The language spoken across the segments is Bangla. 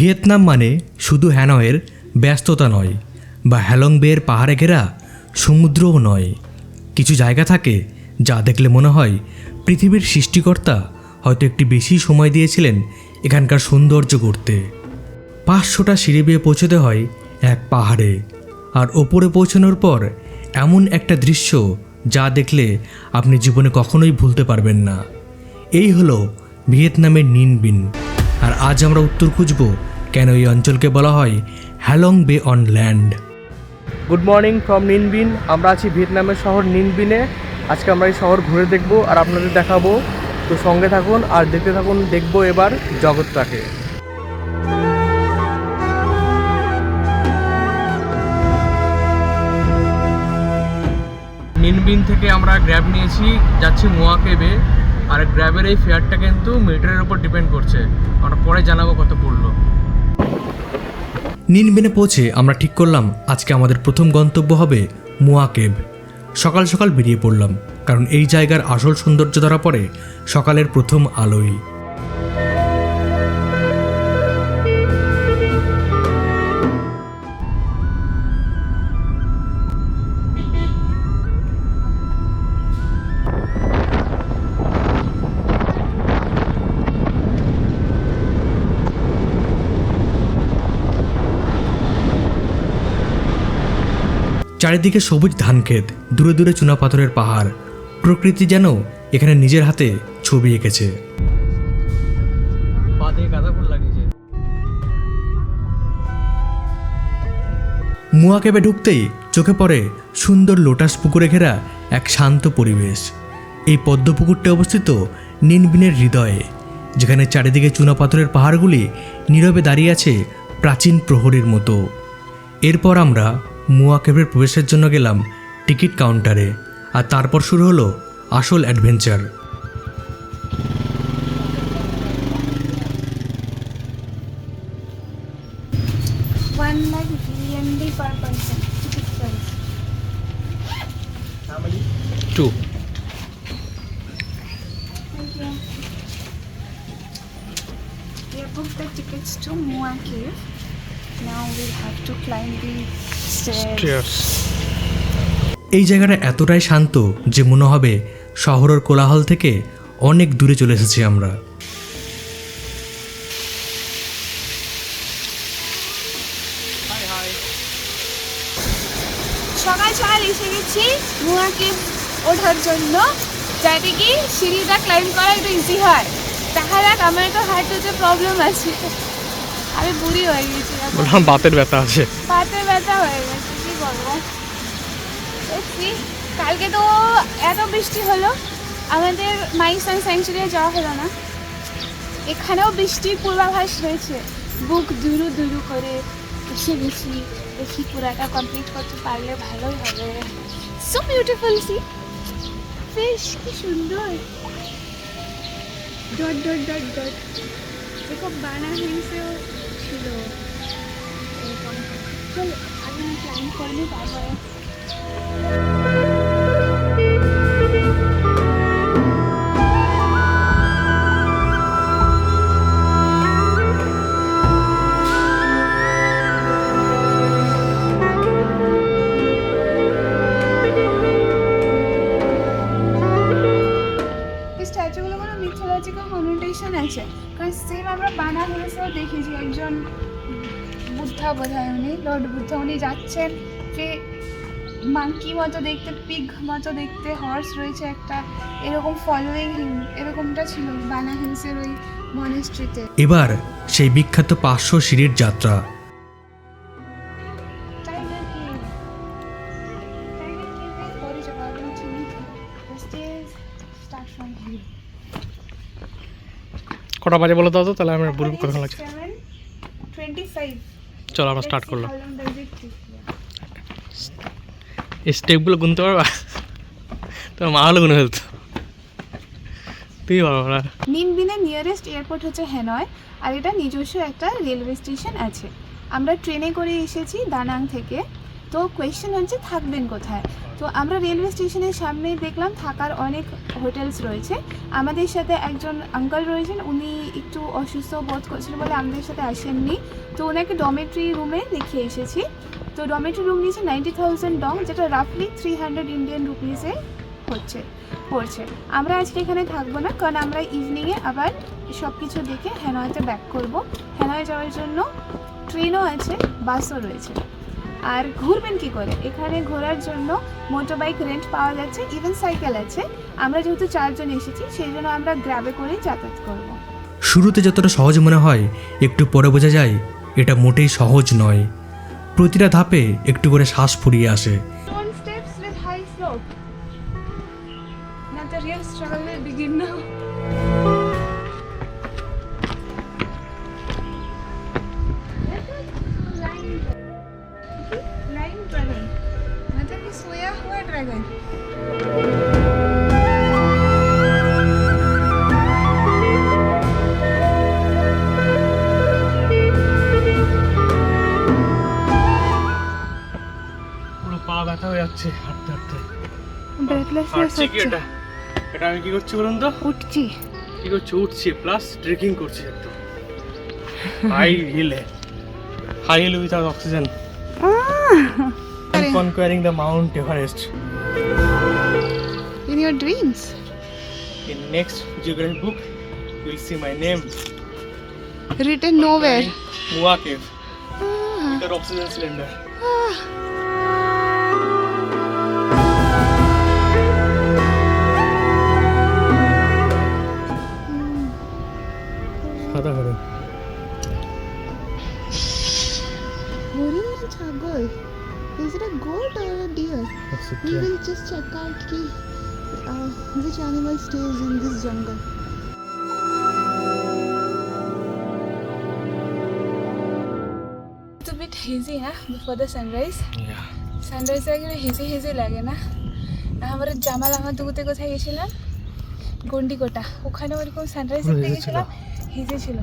ভিয়েতনাম মানে শুধু হ্যানয়ের ব্যস্ততা নয় বা হ্যালং বের পাহাড়ে ঘেরা সমুদ্রও নয়। কিছু জায়গা থাকে যা দেখলে মনে হয় পৃথিবীর সৃষ্টিকর্তা হয়তো একটু বেশি সময় দিয়েছিলেন এখানকার সৌন্দর্য করতে। 500টা সিঁড়ি বেয়ে পৌঁছতে হয় এক পাহাড়ে, আর ওপরে পৌঁছানোর পর এমন একটা দৃশ্য যা দেখলে আপনি জীবনে কখনোই ভুলতে পারবেন না। এই হলো ভিয়েতনামের নিন বিন। আর আজ আমরা উত্তর খুঁজব কেন এই অঞ্চলকে বলা হয় হ্যালং বে on land. Good morning from নিন বিন। আমরা আছি ভিয়েতনামের শহর নিন বিনে। আজকে আমরা এই শহর ঘুরে দেখব আর আপনাদের দেখাবো, তো সঙ্গে থাকুন আর দেখতে থাকুন। দেখবো এবার জগৎটাকে। নিন বিন থেকে আমরা গ্র্যাব নিয়েছি, যাচ্ছি মোয়া কেবে। আর গ্র্যাবের এই ফেয়ারটা কিন্তু মিটারের উপর ডিপেন্ড করছে, আমরা পরে জানাবো কত পড়লো। নিন বিনে পৌঁছে আমরা ঠিক করলাম আজকে আমাদের প্রথম গন্তব্য হবে মোয়া কেভ। সকাল সকাল বেরিয়ে পড়লাম, কারণ এই জায়গার আসল সৌন্দর্য ধরা পড়ে সকালের প্রথম আলোয়। চারিদিকে সবুজ ধানক্ষেত, দূরে দূরে চুনাপাথরের পাহাড়। প্রকৃতি যেন এখানে নিজের হাতে ছবি এঁকেছে। মোয়া কেবে ঢুকতেই চোখে পড়ে সুন্দর লোটাস পুকুরে ঘেরা এক শান্ত পরিবেশ। এই পদ্ম পুকুরটি অবস্থিত নিন বিনের হৃদয়ে, যেখানে চারিদিকে চুনাপাথরের পাহাড়গুলি নীরবে দাঁড়িয়ে আছে প্রাচীন প্রহরীর মতো। এরপর আমরা মোয়া কেভের প্রবেশের জন্য গেলাম টিকিট কাউন্টারে, আর তারপর শুরু হলো আসল adventure. Two. We have booked the tickets to Moa Cave. Now we'll have to climb the stairs. এই জায়গাটা এতটাই শান্ত যে মনে হবে শহরের কোলাহল থেকে অনেক দূরে চলে এসেছি আমরা। সকাল সকাল এসে গেছি মোয়া কেভ ওঠার জন্য, যাতে কি সিঁড়িটা ক্লাইম্ব করা একটু ইজি হয়। দেখা যাক, আমার তো হাঁটুতে প্রবলেম আছে, আমি বুড়ি হয়ে গেছি, বললাম বাতের ব্যথা আছে, পাতে ব্যথা হয়ে গেছে, কি করবো। দেখছি কালকে তো এত বৃষ্টি হলো, আমাদের মাইসন স্যাংচুরিয়ে যাওয়া হলো না। এখানেও বৃষ্টির পূর্বাভাস রয়েছে। বুক দুরু দুরু করে এসে গেছি, দেখি পুরাটা কমপ্লিট করতে পারলে ভালোই হবে। সো বিউটিফুল, সি ফিশ, কি সুন্দর, ডট ডট ডট ডট। দেখো বানা হিলসেও ছিল এরকম। চল আমি ক্লাইম্ব করবো তারপরে। আছে, কারণ সেম আমরা বানা হিলসেও দেখেছি। একজন বুদ্ধা বোধহয়, উনি লর্ড বুদ্ধা, উনি যাচ্ছেন, যে মাঙ্কি মতো দেখতে, পিগ মতো দেখতে, হর্স রয়েছে একটা, এরকম ফলোয়িং এরকমটা ছিল বানা হিলসের ওই মনেস্ট্রিতে। এবার সেই বিখ্যাত 500 সিঁড়ির যাত্রা। কটা বাজে বলো দাও তো, তাহলে আমরা বলবো কতক্ষণ লাগছে। 7:25। চলো আমরা স্টার্ট করলাম। এই স্টেপগুলো গুনতে পারবা? তোর মা হলো গুনে ফেলতো, তুই পারবো না। নিন বিনের নিয়ারেস্ট এয়ারপোর্ট হচ্ছে হ্যানয়, আর এটা নিজস্ব একটা রেলওয়ে স্টেশন আছে। আমরা ট্রেনে করে এসেছি দানাং থেকে। তো কোয়েশ্চেন হচ্ছে থাকবেন কোথায়। তো আমরা রেলওয়ে স্টেশনের সামনে দেখলাম থাকার অনেক হোটেলস রয়েছে। আমাদের সাথে একজন আঙ্কেল রয়েছেন, উনি একটু অসুস্থ বোধ করছিলেন বলে আমাদের সাথে আসেননি। তো ওনাকে ডরমেটরি রুমে রেখে এসেছি। তো ডরমেটরি রুম নিয়েছে 90,000 ডং, যেটা রাফলি 300 ইন্ডিয়ান রুপিসে পড়ছে। আমরা আজকে এখানে থাকবো না, কারণ আমরা ইভিনিংয়ে আবার সব কিছু দেখে হ্যানয়েতে ব্যাক করব। হ্যানয়ে যাওয়ার জন্য ট্রেনও আছে, বাসও রয়েছে। আর ঘুরবেন কী করে, এখানে ঘোরার জন্য মোটর বাইক রেন্ট পাওয়া যাচ্ছে, ইভেন সাইকেল আছে। আমরা যেহেতু 4 জন এসেছি, সেই জন্য আমরা গ্র্যাবে করেই যাতায়াত করব। শুরুতে যতটা সহজ মনে হয়, একটু পরে বোঝা যায় এটা মোটেই সহজ নয়। প্রতিটা ধাপে একটু করে শ্বাস ফুরিয়ে আসে। One steps with high slope. Now the real struggle will begin now. Line dragon. मतलब कि सोया हुआ ड्रैगन। পুরো পা ব্যথা হয়ে যাচ্ছে হাঁটতে হাঁটতে। ব্রেথলেসনেস হাঁটছি কি হচ্ছে। এটা আমি কি করছি বলুন তো? উঠছি। কি করছি? উঠছি প্লাস ট্রেকিং করছি একটু হাই হিলে without oxygen. Conquering the Mount Everest. In your dreams. In next geography book, you will see my name. Written nowhere. Mua Cave. Without oxygen cylinder. সাদা করে হরিণ না ছাগল? Is it a goat or a deer? We will just check out which animal stays in this jungle. It's a bit hazy, huh? Before the sunrise. Yeah. সানরাইজে গেলে হেজে লাগে না? আমরা জামাল আহমদুতে কোথায় গেছিলাম, গন্ডিকোটা, ওখানে ওরকম সানরাইজ দেখতে গেছিলাম, হেজে ছিল।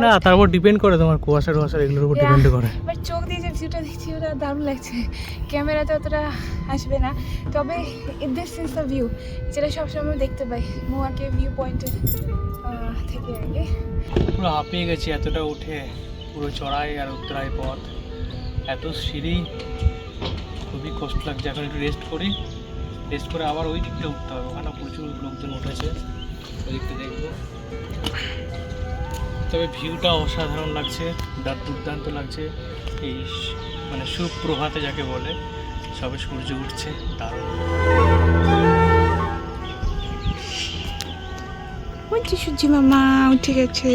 না, তারপর ডিপেন্ড করে তোমার কুয়াশা এগুলোর উপর ডিপেন্ড করে। বাট চোখ দিয়ে যে ভিউটা দেখছি ওটা দারুণ লাগছে। ক্যামেরাতে অতটা আসবে না, তবে দিস ইজ দ্য ভিউ যেটা সবসময় দেখতে পাই মোয়াকে ভিউ পয়েন্টের থেকে আগে। পুরো হাঁপিয়ে গেছি এতটা উঠে, পুরো চড়াই আর উত্তরাই পথ, এত সিঁড়ি, খুবই কষ্ট লাগছে। এখন একটু রেস্ট করে আবার ওই দিকটা উঠতে হবে, ওখানে প্রচুর লোকজন উঠেছে, ওই দিকটা দেখবো। তবে ভিউটা অসাধারণ লাগছে, দুর্দান্ত লাগছে। এই মানে সুপ্রভাতে যাকে বলে, সবে সূর্য উঠছে, দারুণ। সূর্য মামা উঠে গেছে।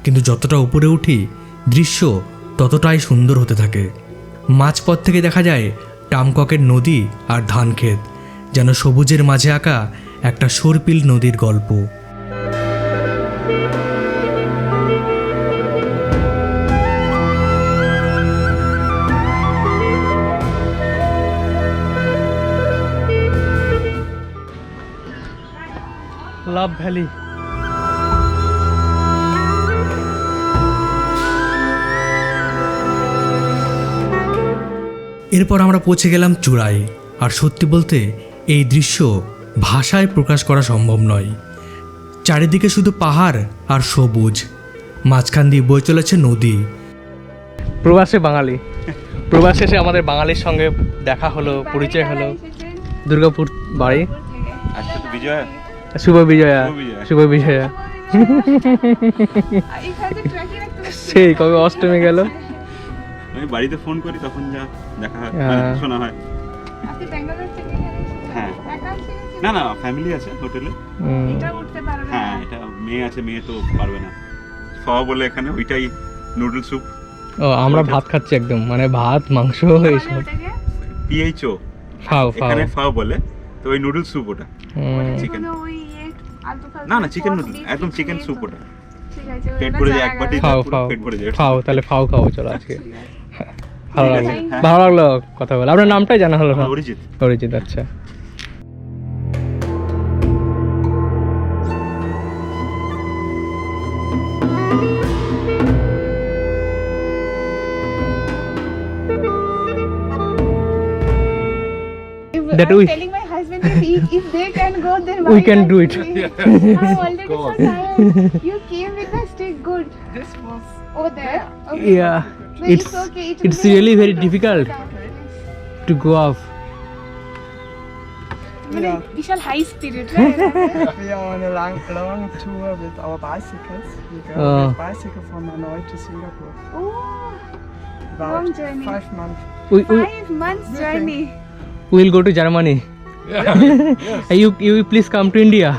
কিন্তু যতটা উপরে উঠি, দৃশ্য ততটাই সুন্দর হতে থাকে। মাঝপথ থেকে দেখা যায় টামককের নদী আর ধানক্ষেত, যেন সবুজের মাঝে আঁকা একটা সর্পিল নদীর গল্প। লাভ ভ্যালি। এরপর আমরা পৌঁছে গেলাম চূড়ায়। আর সত্যি বলতে এই দৃশ্য ভাষায় প্রকাশ করা সম্ভব নয়। চারিদিকে শুধু পাহাড় আর সবুজ, মাঝখান দিয়ে বয়ে চলেছে নদী। প্রবাসে বাঙালি, প্রবাস শেষে আমাদের বাঙালির সঙ্গে দেখা হলো, পরিচয় হলো। দুর্গাপুর বাড়ি। আজকে তো বিজয়া, শুভ বিজয়া, শুভ বিজয়া। সেই কবে অষ্টমী গেল, আমি বাড়িতে ফোন করি তখন যা দেখা হয়, হ্যাঁ। শোনা হয়। হ্যাঁ, না না ফ্যামিলি আছে হোটেলে। হ্যাঁ, এটা মেয়ে আছে, মেয়ে তো পারবে না। খাওয়া বলে এখানে ওইটাই নুডল স্যুপ। ও আমরা ভাত খাচ্ছি একদম, মানে ভাত মাংস এইসব। পিএইচও ফাও এখানে ফাও বলে, তো ওই নুডল স্যুপ ওটা। চিকেন না না, চিকেন নুডল, একদম চিকেন স্যুপ ওটা। পেট ভরে যায়, এক বাটি ফাও পুরো ফাও পেট ভরে যায়। ফাও, তাহলে ফাও খাবো চলো আজকে। ভালো লাগলো কথা বলে। আপনার নামটাই জানা হলো না। অরিজিৎ। অরিজিৎ, আচ্ছা। that I'm we telling my husband that if they can go, then We why can can't do it. we? I'm already so tired. You came with the stick, good. This was Over there. Okay. yeah, No, it's okay. It will it's be really nice very to difficult go down. to go off. মানে Yeah. বিশাল high spirit right we are on a long tour with our bicycles. We go with bicycle from Hanoi to Singapore. ও About Long journey. 5 months. We 5 months journey. will go to Germany. You please come to India.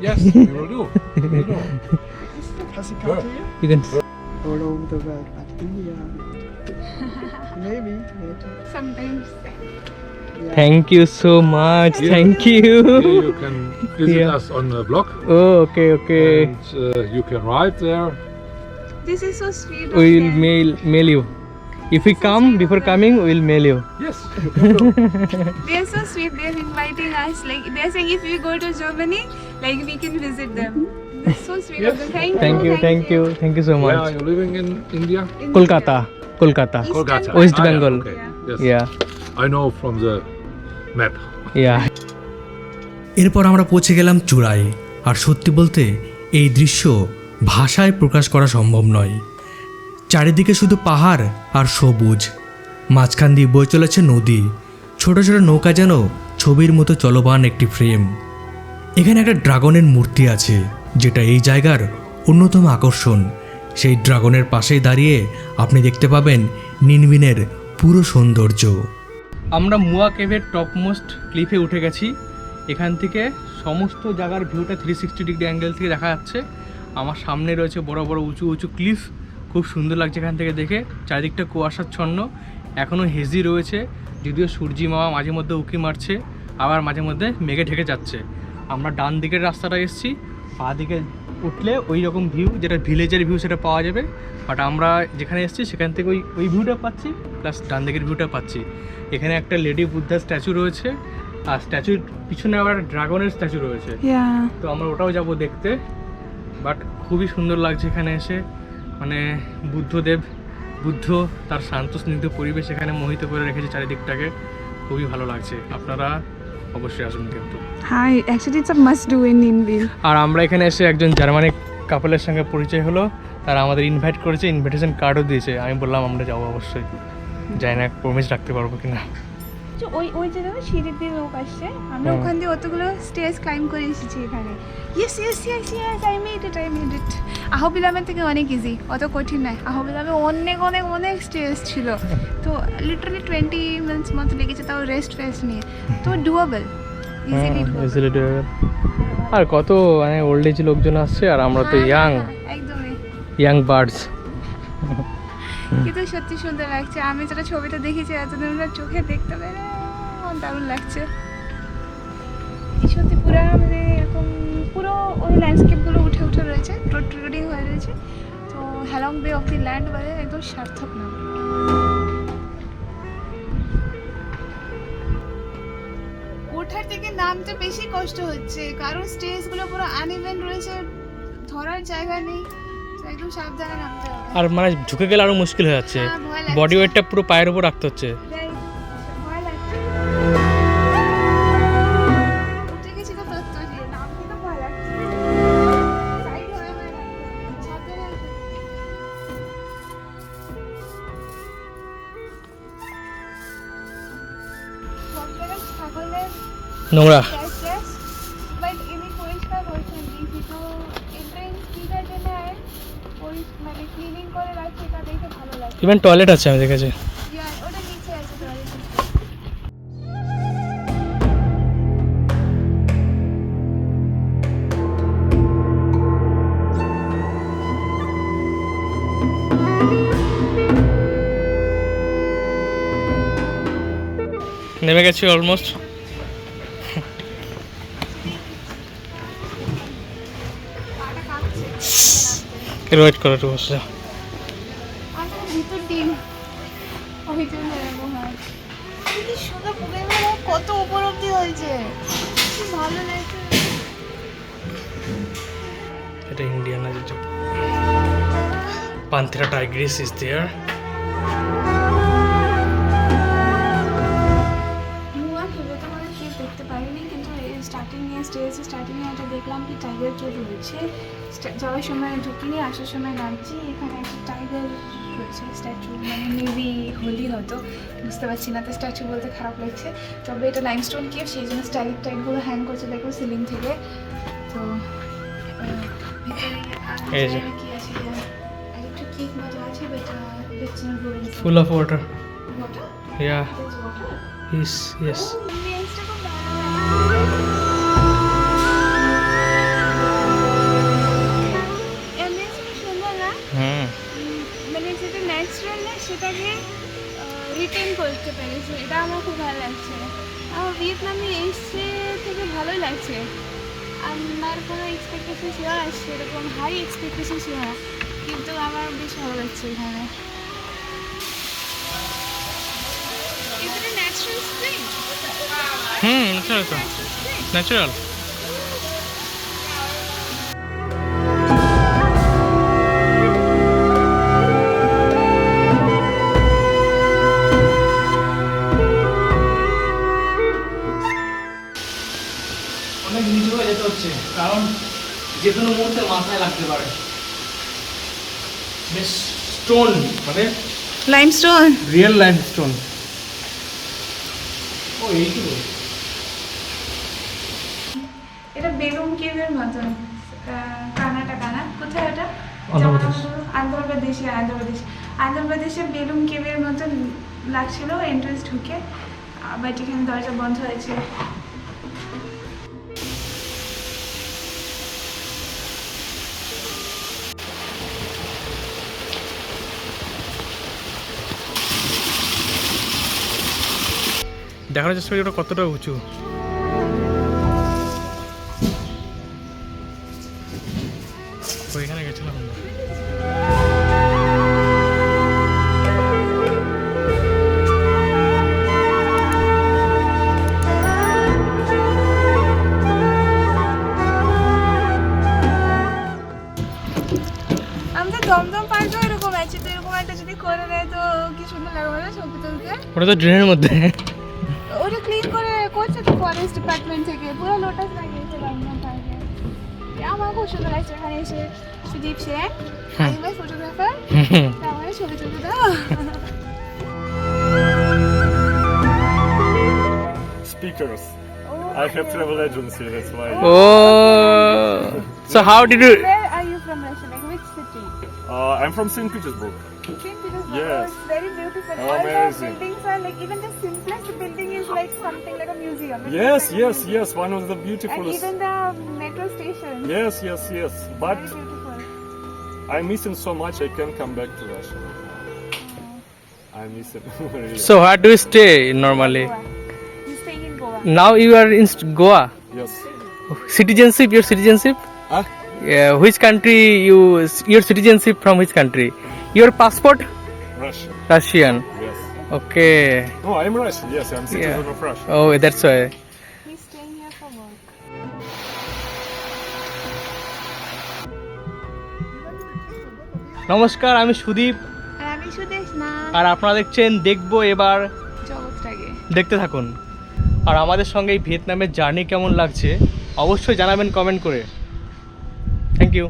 Yes, we will do. We will do. Has he come to you? You can. All over the world, but India. Maybe later. Sometimes. Yeah. Thank you so much. Thank you. Here you can visit Yeah. us on the blog, Oh, okay. and you can ride there. This is so sweet. of We'll them. mail you. If we come before coming, we'll mail you. Yes, you can do. They are so sweet. They're inviting us. Like they're saying, if we go to Germany, like we can visit them. That's so sweet of them. Thank you so Where are much. you living in India? In Kolkata. Eastern Kolkata. West Ah, yeah, Bengal. okay. Yeah. Yes. Yeah. I know from the map. Yeah. এরপর আমরা পৌঁছে গেলাম চূড়ায়, আর সত্যি বলতে এই দৃশ্য ভাষায় প্রকাশ করা সম্ভব নয়। চারিদিকে শুধু পাহাড় আর সবুজ, মাঝখান দিয়ে বয়ে চলেছে নদী, ছোট ছোট নৌকা যেন ছবির মতো চলমান একটি ফ্রেম। এখানে একটা ড্রাগনের মূর্তি আছে, যেটা এই জায়গার অন্যতম আকর্ষণ। সেই ড্রাগনের পাশেই দাঁড়িয়ে আপনি দেখতে পাবেন নিনবিনের পুরো সৌন্দর্য। আমরা মুয়া কেভের টপমোস্ট ক্লিফে উঠে গেছি। এখান থেকে সমস্ত জায়গার ভিউটা 360 ডিগ্রি অ্যাঙ্গেল থেকে দেখা যাচ্ছে। আমার সামনে রয়েছে বড় বড় উঁচু উঁচু ক্লিফ, খুব সুন্দর লাগছে এখান থেকে দেখে। চারিদিকটা কুয়াশাচ্ছন্ন, এখনও হেজি রয়েছে, যদিও সূর্যি মামা মাঝে মধ্যে উঁকি মারছে, আবার মাঝে মধ্যে মেঘে ঢেকে যাচ্ছে। আমরা ডান দিকের রাস্তাটা এসেছি, পা দিকে উঠলে ওই রকম ভিউ, যেটা ভিলেজের ভিউ সেটা পাওয়া যাবে। বাট আমরা যেখানে এসেছি সেখান থেকে ওই ভিউটা পাচ্ছি, প্লাস ডান দিকের ভিউটা পাচ্ছি। এখানে একটা লেডি বুদ্ধার স্ট্যাচু রয়েছে, আর স্ট্যাচুর পিছনে আবার ড্রাগনের স্ট্যাচু রয়েছে। Yeah. তো আমরা ওটাও যাব দেখতে। বাট খুবই সুন্দর লাগছে এখানে এসে, মানে বুদ্ধ তার শান্ত স্নিগ্ধ পরিবেশ এখানে মোহিত করে রেখেছে চারিদিকটাকে, খুবই ভালো লাগছে। আপনারা অবশ্যই আসুন কিন্তু। Hi. Actually, it's a must do in Ninville. আর আমরা এখানে এসে একজন জার্মানি কাপলের সঙ্গে পরিচয় হলো, তারা আমাদের ইনভাইট করেছে, ইনভিটেশন কার্ডও দিয়েছে। আমি বললাম আমরা যাবো অবশ্যই, যাই না প্রমিস রাখতে পারবো কিনা। ওই যে দেখো সিঁড়ি দিয়ে লোক আসছে, আমরা ওখান দিয়ে অতগুলো স্টেজ ক্লাইম্ব করে এসেছি এখানে। Yes I made it. আহবিলামের থেকে অনেক ইজি, অত কঠিন নয়। আহবিলামে অনেক স্টেজ ছিল, তো লিটারালি 20 মিনিটস মতো লেগেছে, তাও রেস্ট নিয়ে। তো ডুয়েবল, ইজিলি ডুয়েবল। আর কত মানে ওল্ড এজ লোকজন আসছে, আর আমরা তো একদমই ইয়াং বার্ডস। কিন্তু সত্যি সুন্দর লাগছে। আমি যেটা ছবিটা দেখেছি এতদিন ওরা চোখে দেখতে পেরে দারুণ লাগছে। সত্যি পুরো মানে এরকম পুরো ওই ল্যান্ডস্কেপগুলো উঠে রয়েছে, ট্রেডিং হয়ে রয়েছে। তো হ্যালং বে অফ দি ল্যান্ড বলে একদম সার্থক নাম। ওঠার থেকে নামতে বেশি কষ্ট হচ্ছে, কারণ স্টেজগুলো পুরো আনইভেন রয়েছে, ধরার জায়গা নেই, তো একদম সাবধানে নামতে হবে। আর মানে ঝুঁকে গেলে আরো মুশকিল হয়ে যাচ্ছে, হ্যাঁ, ভয় লাগছে। বডি ওয়েটটা পুরো পায়ের উপর রাখতে হচ্ছে। ভয় লাগছে। উঠে গেছি তো প্রত্যেক দিন, নামতে তো ভয় লাগছে। সাইড হয়ে লাগছে। সাবধানে উঠো। সব জায়গায় ছাগলের নোংরা। Yes, but ইনি পরিষ্কার করছেন দিদি, তো এন্ট্রেন্স টিকার জন্য মানে ক্লিনিং করে রাখছে, এটা দেখে ভালো লাগে। ইভেন টয়লেট আছে আমি দেখেছি। ওটা নিচে আছে টয়লেট। নেমে গেছি অলমোস্ট। পাটা কাঁপছে। ওয়েট করো একটু বসে। আমি ভিতর দিন ওই জন্য এরকম হয়। কি সুন্দর পুরো কত উপর অব্দি হয়েছে, কি ভালো লাগছে। এটা ইন্ডিয়ান আছে, পান্থেরা টাইগ্রিস ইজ দেয়ার। মুয়া খেলে তোমাদের খেতে ঢুকিনি, এটা দেখলাম কি টাইগার কেভ রয়েছে। যাওয়ার সময় ঢুকিনি, আসার সময় নামছি, এখানে একটা টাইগার রয়েছে স্ট্যাচু, মানে মেবি হোলি হয়তো, বুঝতে পারছি না, তো স্ট্যাচু বলতে খারাপ লাগছে। তবে এটা লাইমস্টোন কেভ, সেই জন্য টাইগুলো হ্যাং করছে দেখো সিলিং থেকে। তো ভিতরে এই যে। কি আছে, আর একটু কেক মতো আছে, বাট দেখছি না বলুন। Full of water. Water, yeah there's water. ইস ইয়েস। Ambience-টা খুব ভালো লাগে। Ambience খুব সুন্দর না? মানে যেটা ন্যাচারাল না সেটাকে রিটেন করতে পেরেছে, এটা আমার খুব ভালো লাগছে। আমার ভিয়েতনামে এসে থেকে ভালোই লাগছে। আমার কোনো এক্সপেকটেশন ছিল না, সেরকম হাই এক্সপেকটেশন ছিল না, কিন্তু আমার বেশ ভালো লাগছে এখানে। Is it a natural spring? Natural তো, ন্যাচারাল। অনেক নিচু হয়ে যেতে হচ্ছে, কারণ যে কোনো মুহূর্তে মাথায় লাগতে পারে। বেশ স্টোন, মানে লাইমস্টোন। Real limestone. ও এইটুকু। এটা বেলুম কেভের মতন, কানা কোথায় এটা? অন্ধ্রপ্রদেশ। আন্ধ্রপ্রদেশে বেলুম কেভের মতন লাগছিল এন্ট্রান্স ঢুকে, বাট এখানে দরজা বন্ধ হয়েছে। দেখানোর চেষ্টা করি ওটা কতটা উঁচু। ওইখানে গেছিলাম আমরা। আমাদের দমদম পার্কও এরকম আছে, তো এরকম একটা যদি করে দেয় তো কি সুন্দর লাগবে না ছবি তুলতে। ওটা তো ড্রেনের মধ্যে। ওটা ক্লিন করে করছে তো ফরেস্ট ডিপার্টমেন্ট থেকে, পুরো লোটাস লাগিয়েছে দমদম পার্কে। আমার খুব সুন্দর লাগছে এখানে এসে। সুদীপ সেন, আমি মাই ফটোগ্রাফার, আমার ছবি তুলতে দাও। Speakers. I have travel agency, that's why. Oh, so how did you? Where are you from, Russia? Like which city? I'm from St. Petersburg. St. Petersburg. Yes. Oh, it's very beautiful. Oh, All the amazing. buildings are like, even the simplest building is like something like a museum. It's Yes, like a yes, museum. yes. One of the And beautifulest. even the metro station. Yes, yes, yes. But Very beautiful. I'm missing so much. I can't come back to Russia. I miss it really. So where do you stay normally? Goa. You staying in Goa? Now you are in Goa. Yes. Citizenship, your citizenship? Ah, Yeah, which country your citizenship from which country? Your passport? Russia. Russian. Yes. Okay. No, I'm Russian. Yes, I'm citizen of Russia. Oh, that's why. He's staying here for work. নমস্কার, আমি সুদীপ, আর আমি সুদেশ না, আর আপনারা দেখছেন দেখবো এবার। জগৎটাকে। দেখতে থাকুন। আর আমাদের সঙ্গে এই ভিয়েতনামের জার্নি কেমন লাগছে অবশ্যই জানাবেন কমেন্ট করে। Thank you.